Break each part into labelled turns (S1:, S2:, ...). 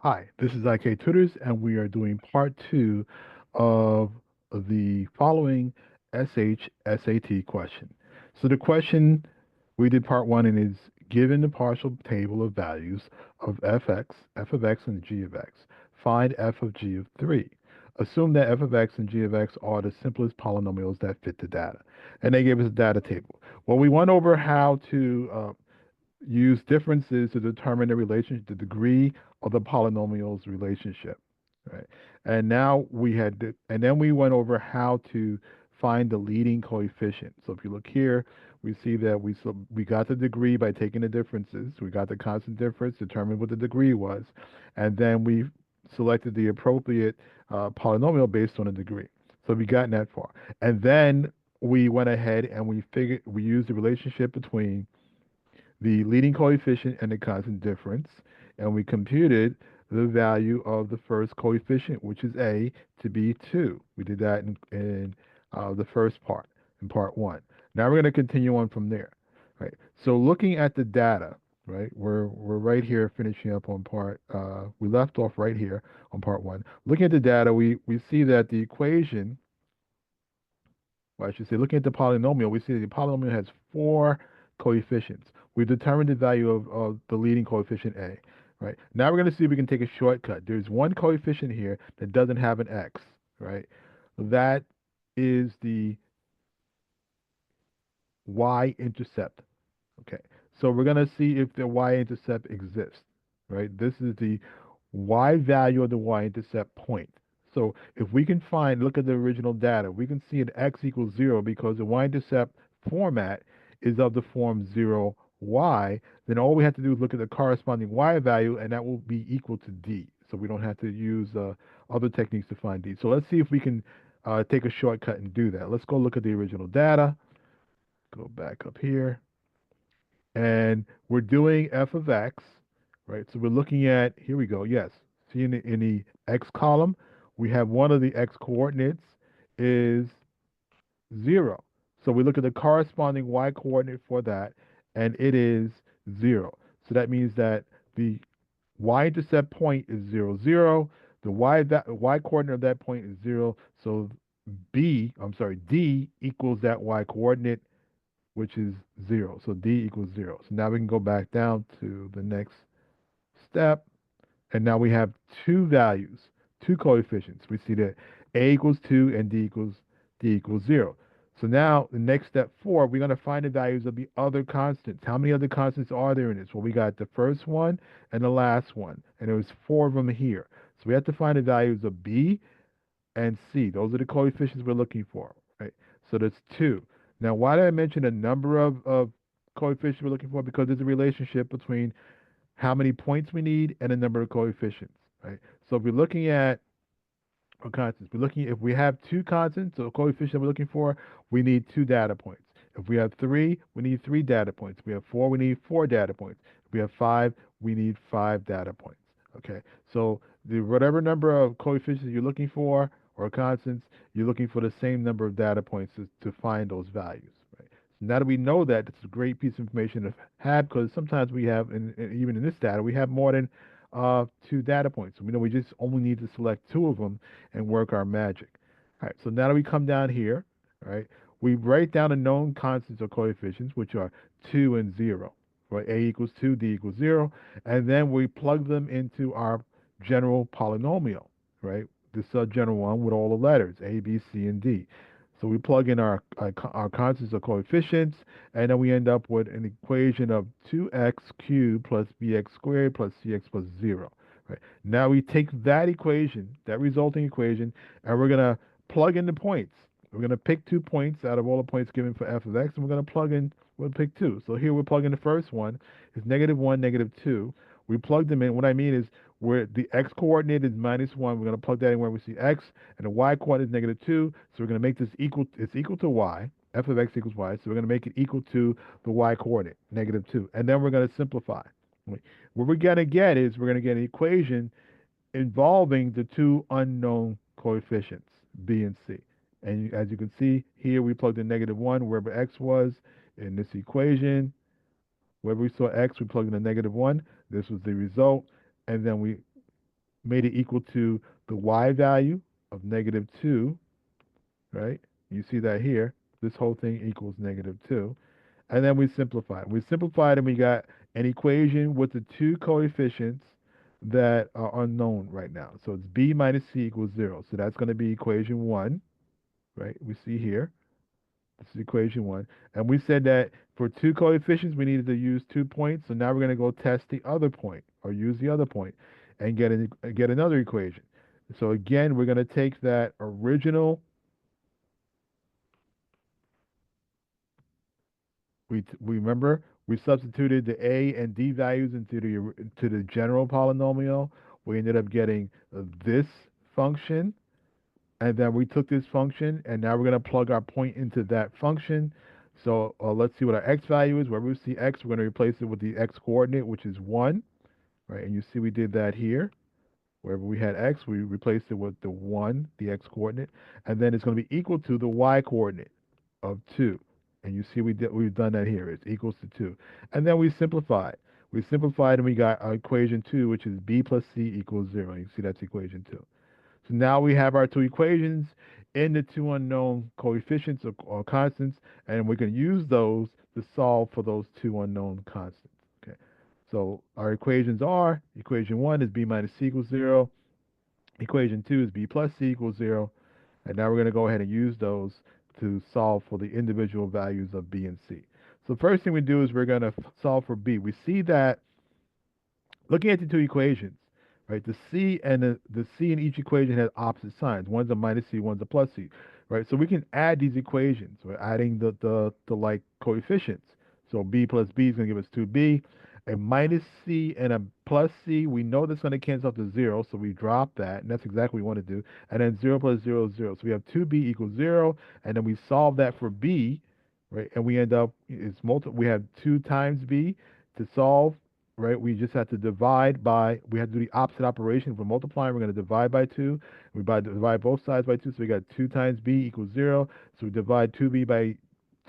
S1: Hi, this is IK Tutors, and we are doing part two of the following SHSAT question. So the question, we did part one, and is given the partial table of values of fx, f of x, and g of x. Find f of g of 3. Assume that f of x and g of x are the simplest polynomials that fit the data. And they gave us a data table. Well, we went over how to use differences to determine the relationship, the degree of the polynomial's relationship, right? And now and then we went over how to find the leading coefficient. So if you look here, we see that we got the degree by taking the differences. We got the constant difference, determined what the degree was, and then we selected the appropriate polynomial based on the degree. So we gotten that far, and then we went ahead and we used the relationship between the leading coefficient and the constant difference, and we computed the value of the first coefficient, which is a, to be 2. We did that in the first part, in part 1. Now we're going to continue on from there, right? So looking at the data, right, we're right here finishing up on we left off right here on part 1. Looking at the data, we see that the equation, well, I should say, looking at the polynomial, we see that the polynomial has 4 coefficients. We determined the value of the leading coefficient a, right? Now we're going to see if we can take a shortcut. There's one coefficient here that doesn't have an x, right? That is the y-intercept. Okay, so we're going to see if the y-intercept exists, right? This is the y value of the y-intercept point. So if we can look at the original data, we can see an x equals 0 because the y-intercept format is of the form 0, y. Then all we have to do is look at the corresponding y value, and that will be equal to d. So we don't have to use other techniques to find d. So let's see if we can take a shortcut and do that. Let's go look at the original data. Go back up here. And we're doing f of x, right? So we're looking at, here we go, yes. See in the x column, we have one of the x coordinates is 0. So we look at the corresponding y coordinate for that, and it is 0. So that means that the y-intercept point is 0, 0. The y coordinate of that point is 0. So D equals that y coordinate, which is 0. So D equals 0. So now we can go back down to the next step. And now we have two values, two coefficients. We see that A equals 2 and D equals 0. So now the next step 4, we're going to find the values of the other constants. How many other constants are there in this? Well, we got the first one and the last one. And there was 4 of them here. So we have to find the values of B and C. Those are the coefficients we're looking for, right? So that's 2. Now, why did I mention a number of coefficients we're looking for? Because there's a relationship between how many points we need and the number of coefficients, right? So if we're looking at constants, if we have 2 constants, so a coefficient we're looking for, we need 2 data points. If we have 3, we need 3 data points. If we have 4, we need 4 data points. If we have 5, we need 5 data points. Okay, so whatever number of coefficients you're looking for or constants, you're looking for the same number of data points to find those values. Right? So now that we know that, it's a great piece of information to have because sometimes we have, even in this data, we have more than 2 data points. So we know we just only need to select 2 of them and work our magic. All right, so now that we come down here, right, we write down the known constants or coefficients, which are 2 and 0. Right, A equals 2, D equals 0, and then we plug them into our general polynomial, right? This general one with all the letters, A, B, C, and D. So we plug in our constants or coefficients, and then we end up with an equation of 2x cubed plus bx squared plus cx plus 0. Right? Now we take that equation, that resulting equation, and we're going to plug in the points. We're going to pick 2 points out of all the points given for f of x, and we'll pick 2. So here we're plugging the first one. It's -1, -2. We plug them in. What I mean is where the x coordinate is -1, we're going to plug that in where we see x, and the y coordinate is -2. So we're going to make this it's equal to y. F of x equals y. So we're going to make it equal to the y coordinate, -2. And then we're going to simplify. What we're going to get is we're going to get an equation involving the 2 unknown coefficients, b and c. And as you can see here, we plugged in -1 wherever x was in this equation. Wherever we saw x, we plugged in a -1. This was the result. And then we made it equal to the y value of negative 2, right? You see that here. This whole thing equals negative 2. And then we simplified. We simplified and we got an equation with the two coefficients that are unknown right now. So it's b minus c equals 0. So that's going to be equation 1, right? We see here. This is equation 1. And we said that for two coefficients, we needed to use 2 points. So now we're going to go test the other point or use the other point and get another equation. So again, we're going to take that original. We remember we substituted the a and d values into the general polynomial. We ended up getting this function, and then we took this function, and now we're going to plug our point into that function. So let's see what our x value is. Wherever we see x, we're going to replace it with the x coordinate, which is 1, right? And you see we did that here. Wherever we had x, we replaced it with the 1, the x coordinate, and then it's going to be equal to the y coordinate of 2. And you see we've done that here. It's equals to 2. And then we simplified. We simplified and we got our equation 2, which is b plus c equals 0. You see that's equation 2. So now we have our two equations in the two unknown coefficients or constants, and we can use those to solve for those two unknown constants. Okay. So our equations are, equation 1 is b minus c equals 0. Equation 2 is b plus c equals 0. And now we're going to go ahead and use those to solve for the individual values of b and c. So first thing we do is we're going to solve for b. We see that looking at the two equations, right? The c in each equation has opposite signs. One's a minus c, one's a plus c, right? So we can add these equations. We're adding the like coefficients. So b plus b is going to give us 2b. A minus c and a plus c, we know that's going to cancel out to 0, so we drop that, and that's exactly what we want to do. And then 0 plus 0 is 0. So we have 2b equals 0, and then we solve that for b, right? And we end up, we have 2 times b to solve, right? We just have to divide by, we have to do the opposite operation. If we're multiplying, we're going to divide by 2. Divide both sides by 2, so we got 2 times b equals 0. So we divide 2b by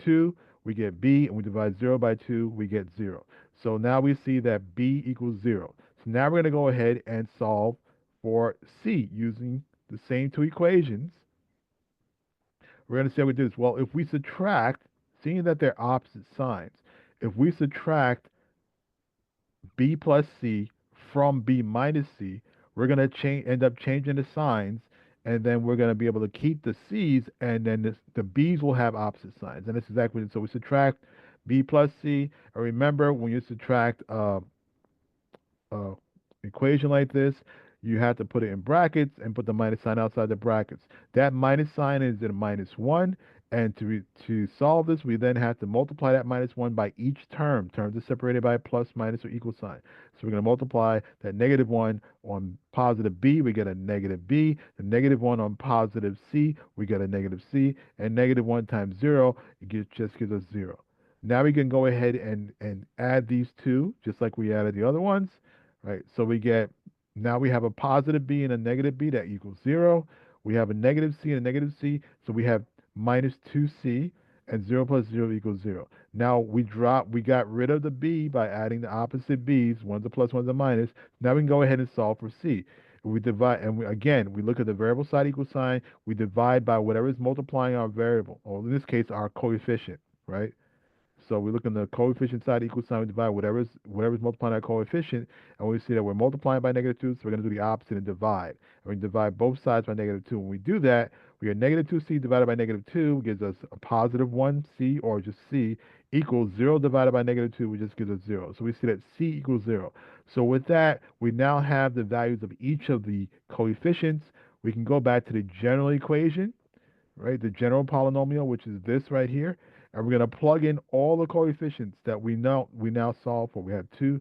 S1: 2, we get b, and we divide 0 by 2, we get 0. So now we see that b equals 0. So now we're going to go ahead and solve for c using the same two equations. We're going to say we do this. Well, if we subtract, seeing that they're opposite signs, if we subtract b plus c from b minus c, we're going to end up changing the signs, and then we're going to be able to keep the c's, and then the b's will have opposite signs. And that's exactly it. So we subtract b plus c, and remember when you subtract uh, equation like this, you have to put it in brackets and put the minus sign outside the brackets. That minus sign is in -1, and to solve this, we then have to multiply that -1 by each term. Terms are separated by a plus, minus, or equal sign. So we're going to multiply that -1 on positive b, we get a negative b. The -1 on positive c, we get a negative c. And -1 times 0, just gives us 0. Now we can go ahead and add these two, just like we added the other ones. Right? So now we have a positive b and a negative b that equals 0. We have a negative c and a negative c, so we have minus 2c, and 0 plus 0 equals 0. Now we got rid of the b by adding the opposite b's, one's a plus, one's a minus. Now we can go ahead and solve for c. We divide, and again, we look at the variable side equal sign, we divide by whatever is multiplying our variable, or in this case, our coefficient, right? So we look in the coefficient side equal sign, we divide whatever's multiplying that coefficient, and we see that we're multiplying by -2, so we're going to do the opposite and divide. And we divide both sides by -2. When we do that, we get -2c divided by -2 gives us a positive 1c, or just c, equals 0 divided by -2, which just gives us 0. So we see that c equals 0. So with that, we now have the values of each of the coefficients. We can go back to the general equation, right? The general polynomial, which is this right here. And we're going to plug in all the coefficients that we now solve for. We have a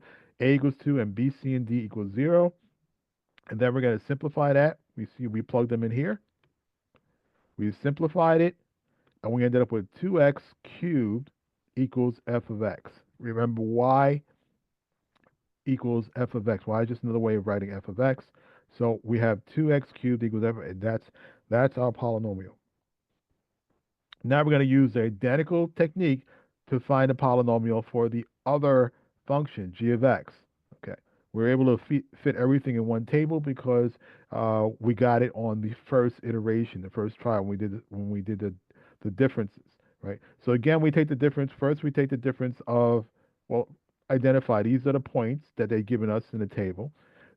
S1: equals 2, and b, c, and d equals 0. And then we're going to simplify that. We plug them in here. We simplified it, and we ended up with 2x cubed equals f of x. Remember, y equals f of x. Y is just another way of writing f of x. So we have 2x cubed equals f, and that's our polynomial. Now we're going to use the identical technique to find a polynomial for the other function, g of x. Okay, We're able to fit everything in one table because we got it on the first iteration, the first try when we did the differences, right? So again, we take the difference first. We take the difference of, well, identify these are the points that they've given us in the table.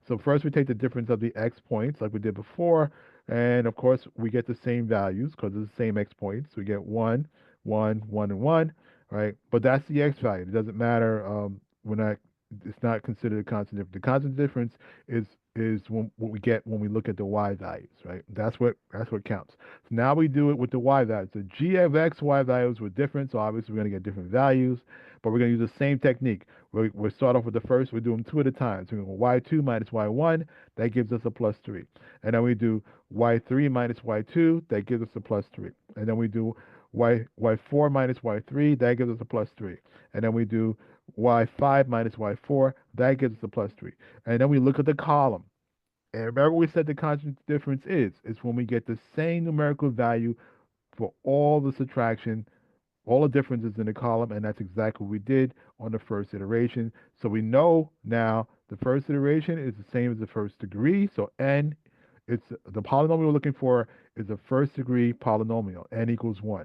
S1: So first we take the difference of the x points like we did before, and of course we get the same values because it's the same x points. We get 1, 1, 1, and 1, right? But that's the x value. It doesn't matter. We're not it's not considered a constant difference. The constant difference is what we get when we look at the y values, right? That's what counts. So now we do it with the y values. The g of x, y values were different, so obviously we're going to get different values, but we're going to use the same technique. We start off with the first, we do them two at a time. So we go y2 minus y1, that gives us a plus 3. And then we do y3 minus y2, that gives us a plus 3. And then we do y4 minus y3, that gives us a plus 3. And then we do y5 minus y4, that gives us a plus 3. And then we look at the column. And remember we said the constant difference is, it's when we get the same numerical value for all the subtraction, all the differences in the column, and that's exactly what we did on the first iteration. So we know now the first iteration is the same as the first degree. So n, it's the polynomial we're looking for is a first degree polynomial, n equals 1.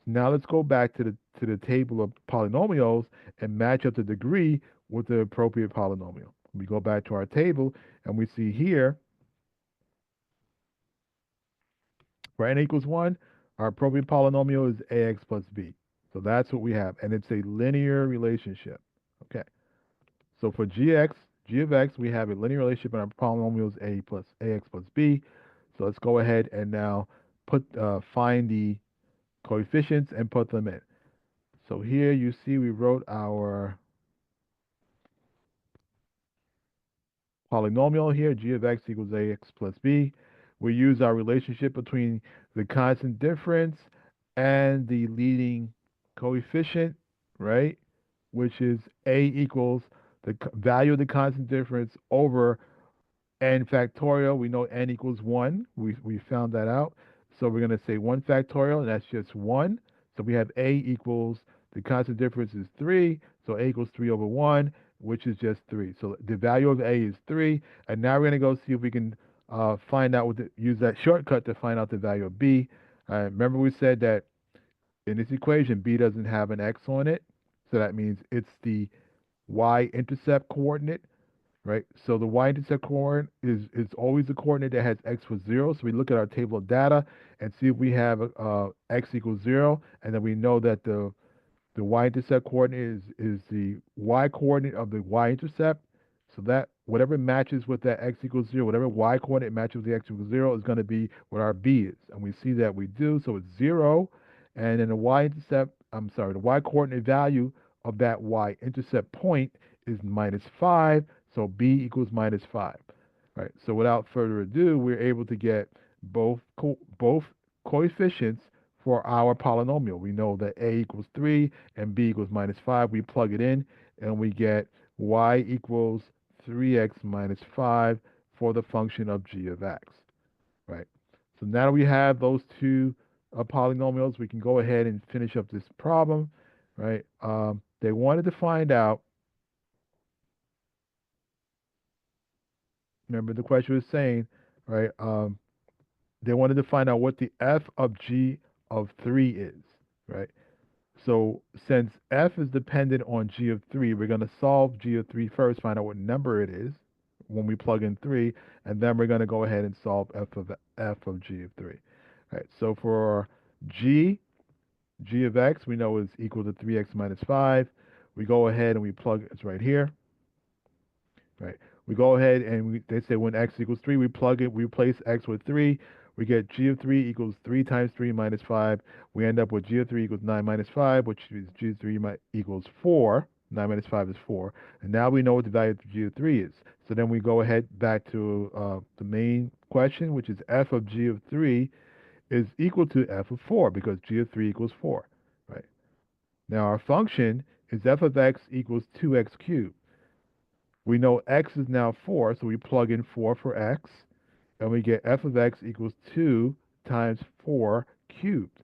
S1: So now let's go back to the table of polynomials and match up the degree with the appropriate polynomial. We go back to our table and we see here for n equals 1, our appropriate polynomial is ax plus b. So that's what we have, and it's a linear relationship. Okay, so for g of x, we have a linear relationship, and our polynomial is ax plus b. So let's go ahead and now find the coefficients and put them in. So here you see we wrote our polynomial here, g of x equals ax plus b. We use our relationship between the constant difference and the leading coefficient, right? Which is a equals the value of the constant difference over n factorial. We know n equals 1. We found that out. So we're going to say 1 factorial, and that's just 1. So we have a equals, the constant difference is 3. So a equals 3 over 1, which is just 3. So the value of a is 3. And now we're going to go see if we can find out, use that shortcut to find out the value of b. Remember we said that in this equation, b doesn't have an x on it. So that means it's the y-intercept coordinate, right? So the y-intercept coordinate is always the coordinate that has x was 0. So we look at our table of data and see if we have x equals 0, and then we know that the y-intercept coordinate is the y-coordinate of the y-intercept. So that whatever matches with that x equals 0, whatever y-coordinate matches with the x equals 0 is going to be what our b is. And we see that we do, so it's 0. And then the y-intercept, I'm sorry, the y-coordinate value of that y-intercept point is minus 5, so b equals minus 5. Right. So without further ado, we're able to get both coefficients for our polynomial. We know that a equals 3 and b equals minus 5. We plug it in and we get y equals 3x minus 5 for the function of g of x, right? So now that we have those two polynomials, we can go ahead and finish up this problem, right? They wanted to find out, remember the question was saying, right? They wanted to find out what the f of g of 3 is, right? So since f is dependent on g of 3, we're going to solve g of 3 first, find out what number it is when we plug in 3, and then we're going to go ahead and solve f of g of 3. All right, so for g of x, we know is equal to 3x minus 5. We go ahead and we plug, it's right here, right? We go ahead and they say when x equals 3, we plug it, we replace x with 3. We get g of 3 equals 3 times 3 minus 5. We end up with g of 3 equals 9 minus 5, which is g of 3 equals 4. 9 minus 5 is 4. And now we know what the value of g of 3 is. So then we go ahead back to the main question, which is f of g of 3 is equal to f of 4 because g of 3 equals 4, right? Now our function is f of x equals 2x cubed. We know x is now 4, so we plug in 4 for x, and we get f of x equals 2 times 4 cubed.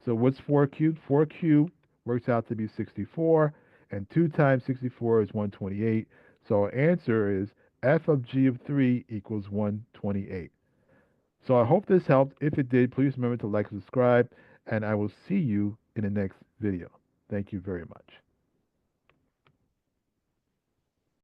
S1: So what's 4 cubed? 4 cubed works out to be 64, and 2 times 64 is 128. So our answer is f of g of 3 equals 128. So I hope this helped. If it did, please remember to like and subscribe, and I will see you in the next video. Thank you very much.